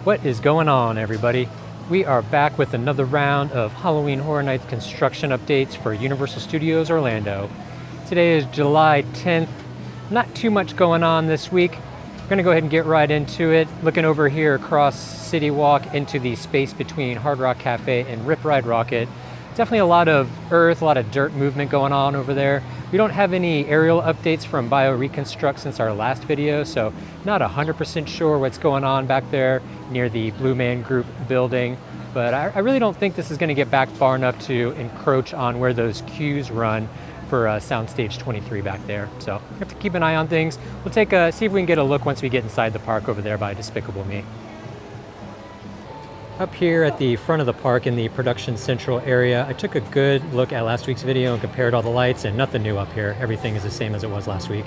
What is going on, everybody? We are back with another round of Halloween Horror Nights construction updates for Universal Studios Orlando. Today is July 10th. Not too much going on this week. We're gonna go ahead and get right into it. Looking over here across City Walk into the space between Hard Rock Cafe and Rip Ride Rocket. Definitely a lot of earth, a lot of dirt movement going on over there. We don't have any aerial updates from BioReconstruct since our last video, so not 100% sure what's going on back there near the Blue Man Group building. But I really don't think this is gonna get back far enough to encroach on where those queues run for Soundstage 23 back there. So we have to keep an eye on things. We'll see if we can get a look once we get inside the park over there by Despicable Me. Up here at the front of the park in the Production Central area, I took a good look at last week's video and compared all the lights, and nothing new up here. Everything is the same as it was last week.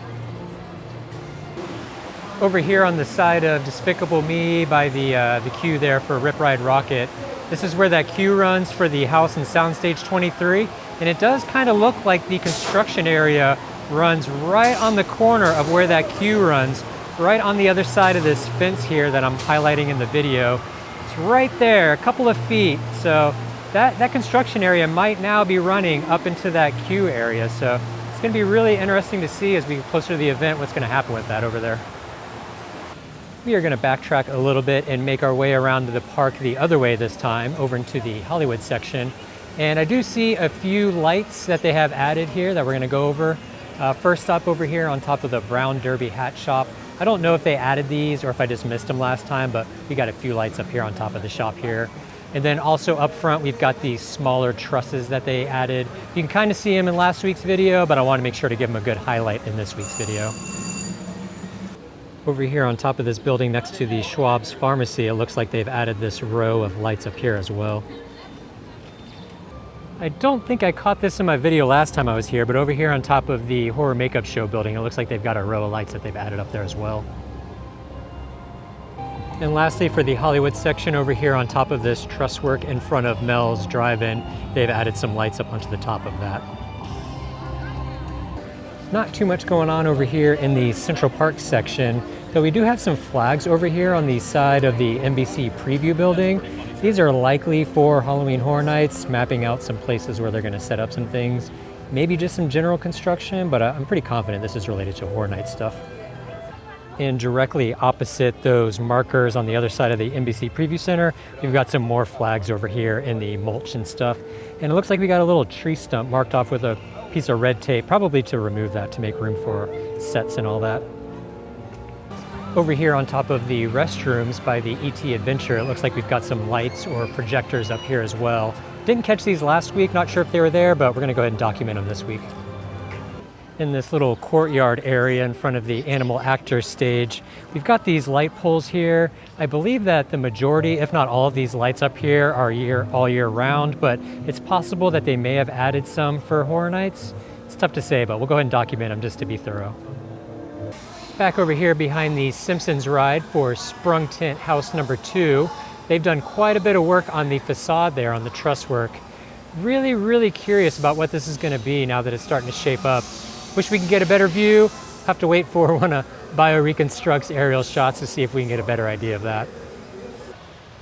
Over here on the side of Despicable Me by the queue there for Rip Ride Rocket, this is where that queue runs for the house in Soundstage 23, and it does kind of look like the construction area runs right on the corner of where that queue runs, right on the other side of this fence here that I'm highlighting in the video. Right there, a couple of feet. So that construction area might now be running up into that queue area. So it's going to be really interesting to see as we get closer to the event what's going to happen with that over there. We are going to backtrack a little bit and make our way around to the park the other way this time, over into the Hollywood section. And I do see a few lights that they have added here that we're going to go over. First stop over here on top of the Brown Derby Hat Shop. I don't know if they added these or if I just missed them last time, but we got a few lights up here on top of the shop here. And then also up front, we've got these smaller trusses that they added. You can kind of see them in last week's video, but I want to make sure to give them a good highlight in this week's video. Over here on top of this building next to the Schwab's Pharmacy, it looks like they've added this row of lights up here as well. I don't think I caught this in my video last time I was here, but over here on top of the Horror Makeup Show building, it looks like they've got a row of lights that they've added up there as well. And lastly, for the Hollywood section over here on top of this truss work in front of Mel's Drive-In, they've added some lights up onto the top of that. Not too much going on over here in the Central Park section, though we do have some flags over here on the side of the NBC Preview building. These are likely for Halloween Horror Nights, mapping out some places where they're going to set up some things. Maybe just some general construction, but I'm pretty confident this is related to Horror Nights stuff. And directly opposite those markers on the other side of the NBC Preview Center, we've got some more flags over here in the mulch and stuff. And it looks like we got a little tree stump marked off with a piece of red tape, probably to remove that to make room for sets and all that. Over here on top of the restrooms by the ET Adventure, it looks like we've got some lights or projectors up here as well. Didn't catch these last week, not sure if they were there, but we're gonna go ahead and document them this week. In this little courtyard area in front of the Animal Actors stage, we've got these light poles here. I believe that the majority, if not all of these lights up here are all year round, but it's possible that they may have added some for Horror Nights. It's tough to say, but we'll go ahead and document them just to be thorough. Back over here behind the Simpsons ride for Sprung Tent House number 2, they've done quite a bit of work on the facade there, on the truss work. Really, really curious about what this is going to be now that it's starting to shape up. Wish we could get a better view. Have to wait for one of BioReconstruct's aerial shots to see if we can get a better idea of that.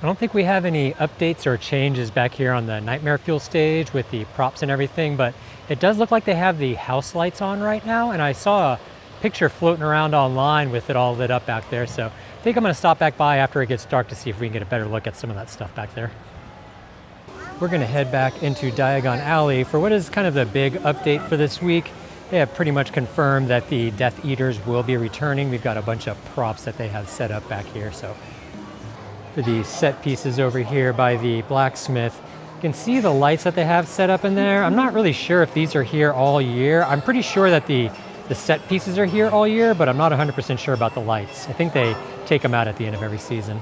I don't think we have any updates or changes back here on the Nightmare Fuel stage with the props and everything, but it does look like they have the house lights on right now, and I saw a picture floating around online with it all lit up back there, so I think I'm going to stop back by after it gets dark to see if we can get a better look at some of that stuff back there. We're going to head back into Diagon Alley for what is kind of the big update for this week. They have pretty much confirmed that the Death Eaters will be returning. We've got a bunch of props that they have set up back here. So for the set pieces over here by the blacksmith, you can see the lights that they have set up in there. I'm not really sure if these are here all year. I'm pretty sure that the set pieces are here all year, but I'm not 100% sure about the lights. I think they take them out at the end of every season.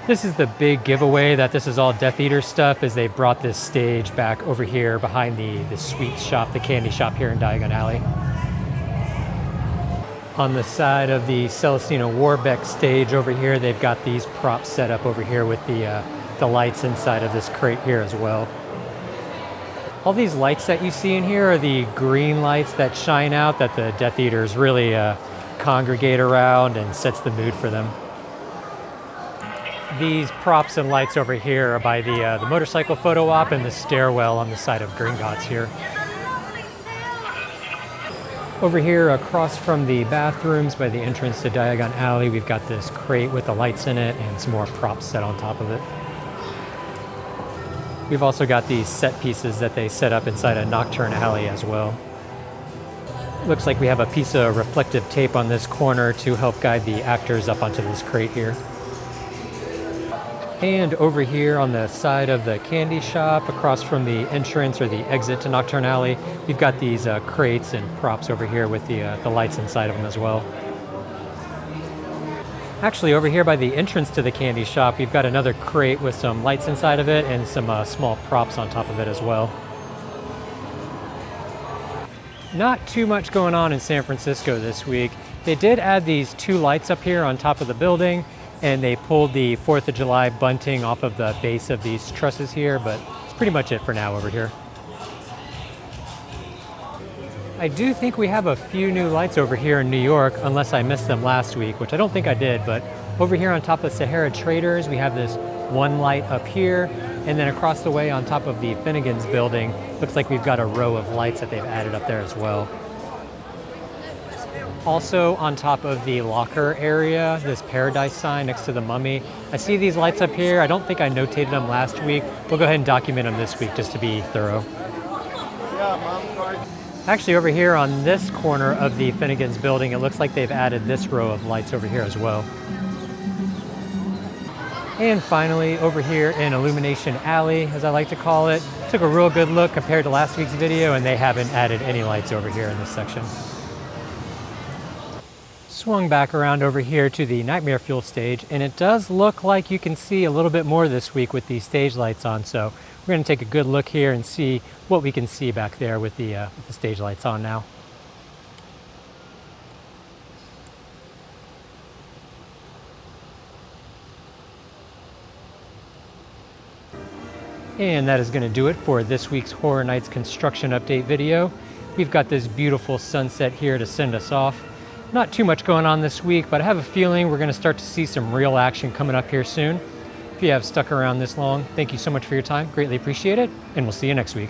This is the big giveaway that this is all Death Eater stuff, as they brought this stage back over here behind the sweets shop, the candy shop here in Diagon Alley. On the side of the Celestina Warbeck stage over here, they've got these props set up over here with the lights inside of this crate here as well. All these lights that you see in here are the green lights that shine out that the Death Eaters really congregate around and sets the mood for them. These props and lights over here are by the motorcycle photo op and the stairwell on the side of Gringotts here. Over here across from the bathrooms by the entrance to Diagon Alley, we've got this crate with the lights in it and some more props set on top of it. We've also got these set pieces that they set up inside a Nocturne Alley as well. Looks like we have a piece of reflective tape on this corner to help guide the actors up onto this crate here. And over here on the side of the candy shop, across from the entrance or the exit to Nocturne Alley, we've got these crates and props over here with the lights inside of them as well. Actually, over here by the entrance to the candy shop, we've got another crate with some lights inside of it and some small props on top of it as well. Not too much going on in San Francisco this week. They did add these 2 lights up here on top of the building, and they pulled the 4th of July bunting off of the base of these trusses here, but it's pretty much it for now over here. I do think we have a few new lights over here in New York, unless I missed them last week, which I don't think I did, but over here on top of Sahara Traders, we have this 1 light up here, and then across the way on top of the Finnegan's building, looks like we've got a row of lights that they've added up there as well. Also on top of the locker area, this Paradise sign next to the mummy, I see these lights up here. I don't think I notated them last week. We'll go ahead and document them this week just to be thorough. Actually, over here on this corner of the Finnegan's building, it looks like they've added this row of lights over here as well. And finally, over here in Illumination Alley, as I like to call it, took a real good look compared to last week's video, and they haven't added any lights over here in this section. Swung back around over here to the Nightmare Fuel stage, and it does look like you can see a little bit more this week with these stage lights on, so we're going to take a good look here and see what we can see back there with the stage lights on now. And that is going to do it for this week's Horror Nights construction update video. We've got this beautiful sunset here to send us off. Not too much going on this week, but I have a feeling we're going to start to see some real action coming up here soon. If you have stuck around this long, thank you so much for your time. Greatly appreciate it, and we'll see you next week.